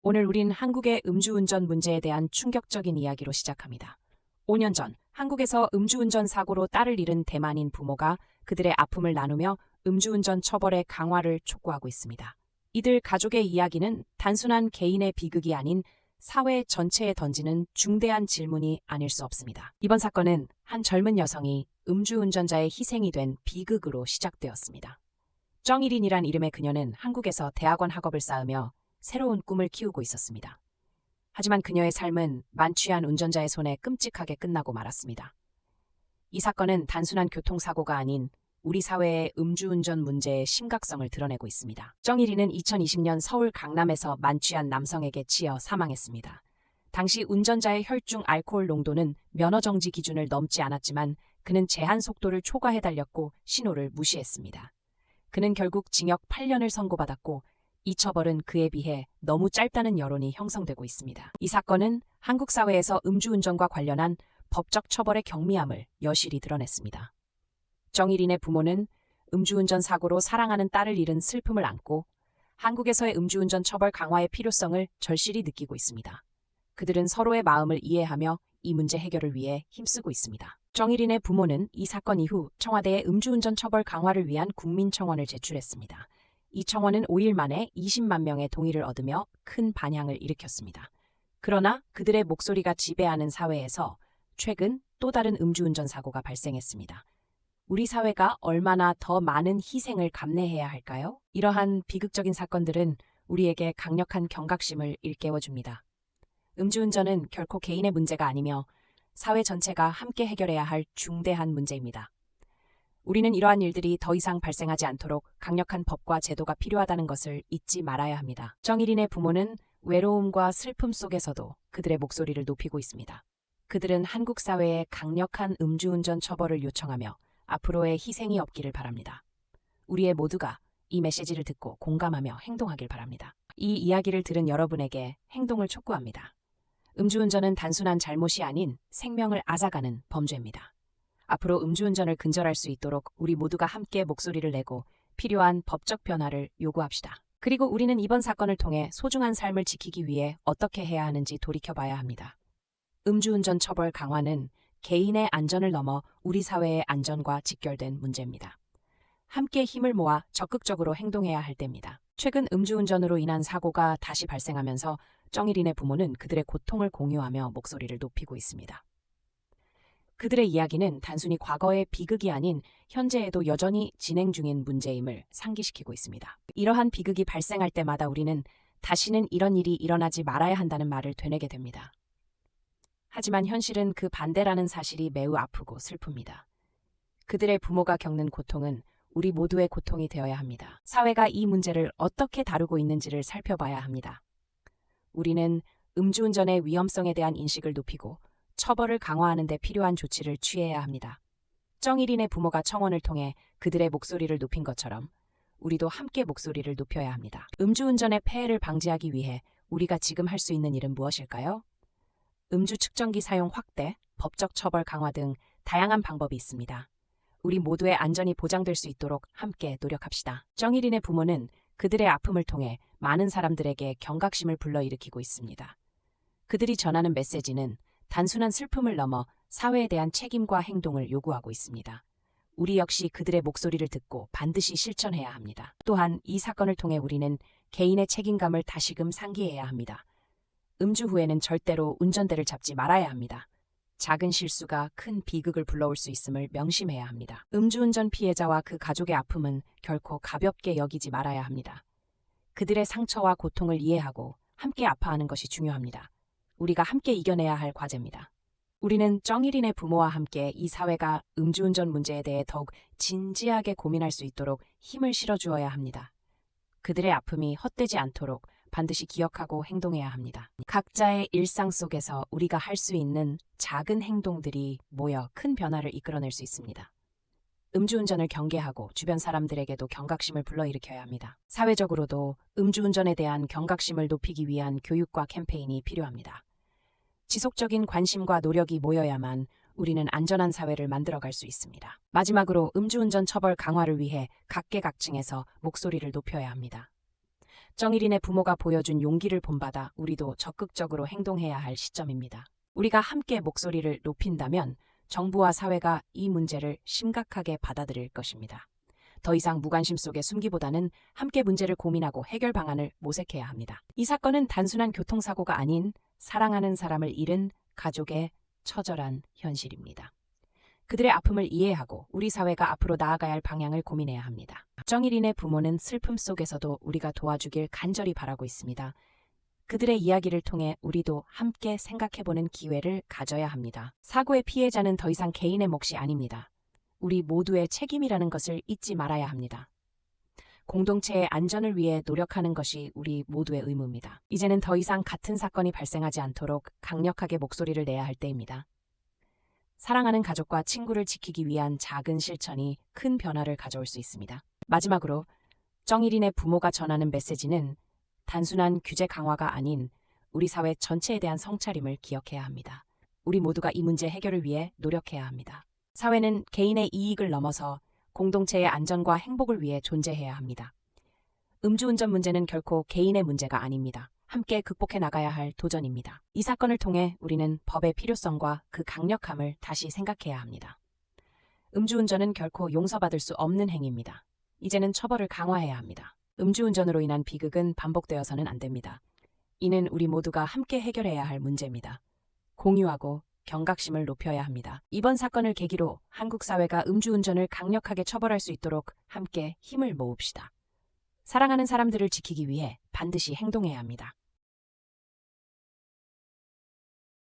오늘 우린 한국의 음주운전 문제에 대한 충격적인 이야기로 시작합니다. 5년 전 한국에서 음주운전 사고로 딸을 잃은 대만인 부모가 그들의 아픔을 나누며 음주운전 처벌의 강화를 촉구하고 있습니다. 이들 가족의 이야기는 단순한 개인의 비극이 아닌 사회 전체에 던지는 중대한 질문이 아닐 수 없습니다. 이번 사건은 한 젊은 여성이 음주운전자의 희생이 된 비극으로 시작되었습니다. 정일인이란 이름의 그녀는 한국에서 대학원 학업을 쌓으며 새로운 꿈을 키우고 있었습니다. 하지만 그녀의 삶은 만취한 운전자의 손에 끔찍하게 끝나고 말았습니다. 이 사건은 단순한 교통사고가 아닌 우리 사회의 음주운전 문제의 심각성을 드러내고 있습니다. 정일이는 2020년 서울 강남에서 만취한 남성에게 치여 사망했습니다. 당시 운전자의 혈중 알코올 농도는 면허정지 기준을 넘지 않았지만 그는 제한 속도를 초과해 달렸고 신호를 무시했습니다. 그는 결국 징역 8년을 선고받았고 이 처벌은 그에 비해 너무 짧다는 여론이 형성되고 있습니다. 이 사건은 한국 사회에서 음주운전과 관련한 법적 처벌의 경미함을 여실히 드러냈습니다. 정일인의 부모는 음주운전 사고로 사랑하는 딸을 잃은 슬픔을 안고 한국에서의 음주운전 처벌 강화의 필요성을 절실히 느끼고 있습니다. 그들은 서로의 마음을 이해하며 이 문제 해결을 위해 힘쓰고 있습니다. 정일인의 부모는 이 사건 이후 청와대에 음주운전 처벌 강화를 위한 국민청원을 제출했습니다. 이 청원은 5일 만에 20만 명의 동의를 얻으며 큰 반향을 일으켰습니다. 그러나 그들의 목소리가 지배하는 사회에서 최근 또 다른 음주운전 사고가 발생했습니다. 우리 사회가 얼마나 더 많은 희생을 감내해야 할까요? 이러한 비극적인 사건들은 우리에게 강력한 경각심을 일깨워줍니다. 음주운전은 결코 개인의 문제가 아니며 사회 전체가 함께 해결해야 할 중대한 문제입니다. 우리는 이러한 일들이 더 이상 발생하지 않도록 강력한 법과 제도가 필요하다는 것을 잊지 말아야 합니다. 정일인의 부모는 외로움과 슬픔 속에서도 그들의 목소리를 높이고 있습니다. 그들은 한국 사회에 강력한 음주운전 처벌을 요청하며 앞으로의 희생이 없기를 바랍니다. 우리의 모두가 이 메시지를 듣고 공감하며 행동하길 바랍니다. 이 이야기를 들은 여러분에게 행동을 촉구합니다. 음주운전은 단순한 잘못이 아닌 생명을 앗아가는 범죄입니다. 앞으로 음주운전을 근절할 수 있도록 우리 모두가 함께 목소리를 내고 필요한 법적 변화를 요구합시다. 그리고 우리는 이번 사건을 통해 소중한 삶을 지키기 위해 어떻게 해야 하는지 돌이켜봐야 합니다. 음주운전 처벌 강화는 개인의 안전을 넘어 우리 사회의 안전과 직결된 문제입니다. 함께 힘을 모아 적극적으로 행동해야 할 때입니다. 최근 음주운전으로 인한 사고가 다시 발생하면서 정일인의 부모는 그들의 고통을 공유하며 목소리를 높이고 있습니다. 그들의 이야기는 단순히 과거의 비극이 아닌 현재에도 여전히 진행 중인 문제임을 상기시키고 있습니다. 이러한 비극이 발생할 때마다 우리는 다시는 이런 일이 일어나지 말아야 한다는 말을 되뇌게 됩니다. 하지만 현실은 그 반대라는 사실이 매우 아프고 슬픕니다. 그들의 부모가 겪는 고통은 우리 모두의 고통이 되어야 합니다. 사회가 이 문제를 어떻게 다루고 있는지를 살펴봐야 합니다. 우리는 음주운전의 위험성에 대한 인식을 높이고 처벌을 강화하는 데 필요한 조치를 취해야 합니다. 정일인의 부모가 청원을 통해 그들의 목소리를 높인 것처럼 우리도 함께 목소리를 높여야 합니다. 음주운전의 폐해를 방지하기 위해 우리가 지금 할 수 있는 일은 무엇일까요? 음주 측정기 사용 확대, 법적 처벌 강화 등 다양한 방법이 있습니다. 우리 모두의 안전이 보장될 수 있도록 함께 노력합시다. 정일인의 부모는 그들의 아픔을 통해 많은 사람들에게 경각심을 불러일으키고 있습니다. 그들이 전하는 메시지는 단순한 슬픔을 넘어 사회에 대한 책임과 행동을 요구하고 있습니다. 우리 역시 그들의 목소리를 듣고 반드시 실천해야 합니다. 또한 이 사건을 통해 우리는 개인의 책임감을 다시금 상기해야 합니다. 음주 후에는 절대로 운전대를 잡지 말아야 합니다. 작은 실수가 큰 비극을 불러올 수 있음을 명심해야 합니다. 음주운전 피해자와 그 가족의 아픔은 결코 가볍게 여기지 말아야 합니다. 그들의 상처와 고통을 이해하고 함께 아파하는 것이 중요합니다. 우리가 함께 이겨내야 할 과제입니다. 우리는 정일인의 부모와 함께 이 사회가 음주운전 문제에 대해 더욱 진지하게 고민할 수 있도록 힘을 실어주어야 합니다. 그들의 아픔이 헛되지 않도록 반드시 기억하고 행동해야 합니다. 각자의 일상 속에서 우리가 할 수 있는 작은 행동들이 모여 큰 변화를 이끌어낼 수 있습니다. 음주운전을 경계하고 주변 사람들에게도 경각심을 불러일으켜야 합니다. 사회적으로도 음주운전에 대한 경각심을 높이기 위한 교육과 캠페인이 필요합니다. 지속적인 관심과 노력이 모여야만 우리는 안전한 사회를 만들어갈 수 있습니다. 마지막으로 음주운전 처벌 강화를 위해 각계각층에서 목소리를 높여야 합니다. 정일인의 부모가 보여준 용기를 본받아 우리도 적극적으로 행동해야 할 시점입니다. 우리가 함께 목소리를 높인다면 정부와 사회가 이 문제를 심각하게 받아들일 것입니다. 더 이상 무관심 속에 숨기보다는 함께 문제를 고민하고 해결 방안을 모색해야 합니다. 이 사건은 단순한 교통사고가 아닌 사랑하는 사람을 잃은 가족의 처절한 현실입니다. 그들의 아픔을 이해하고 우리 사회가 앞으로 나아가야 할 방향을 고민해야 합니다. 정일인의 부모는 슬픔 속에서도 우리가 도와주길 간절히 바라고 있습니다. 그들의 이야기를 통해 우리도 함께 생각해보는 기회를 가져야 합니다. 사고의 피해자는 더 이상 개인의 몫이 아닙니다. 우리 모두의 책임이라는 것을 잊지 말아야 합니다. 공동체의 안전을 위해 노력하는 것이 우리 모두의 의무입니다. 이제는 더 이상 같은 사건이 발생하지 않도록 강력하게 목소리를 내야 할 때입니다. 사랑하는 가족과 친구를 지키기 위한 작은 실천이 큰 변화를 가져올 수 있습니다. 마지막으로 정일인의 부모가 전하는 메시지는 단순한 규제 강화가 아닌 우리 사회 전체에 대한 성차림을 기억해야 합니다. 우리 모두가 이 문제 해결을 위해 노력해야 합니다. 사회는 개인의 이익을 넘어서 공동체의 안전과 행복을 위해 존재해야 합니다. 음주운전 문제는 결코 개인의 문제가 아닙니다. 함께 극복해 나가야 할 도전입니다. 이 사건을 통해 우리는 법의 필요성과 그 강력함을 다시 생각해야 합니다. 음주운전은 결코 용서받을 수 없는 행위입니다. 이제는 처벌을 강화해야 합니다. 음주운전으로 인한 비극은 반복되어서는 안 됩니다. 이는 우리 모두가 함께 해결해야 할 문제입니다. 공유하고 경각심을 높여야 합니다. 이번 사건을 계기로 한국 사회가 음주운전을 강력하게 처벌할 수 있도록 함께 힘을 모읍시다. 사랑하는 사람들을 지키기 위해 반드시 행동해야 합니다.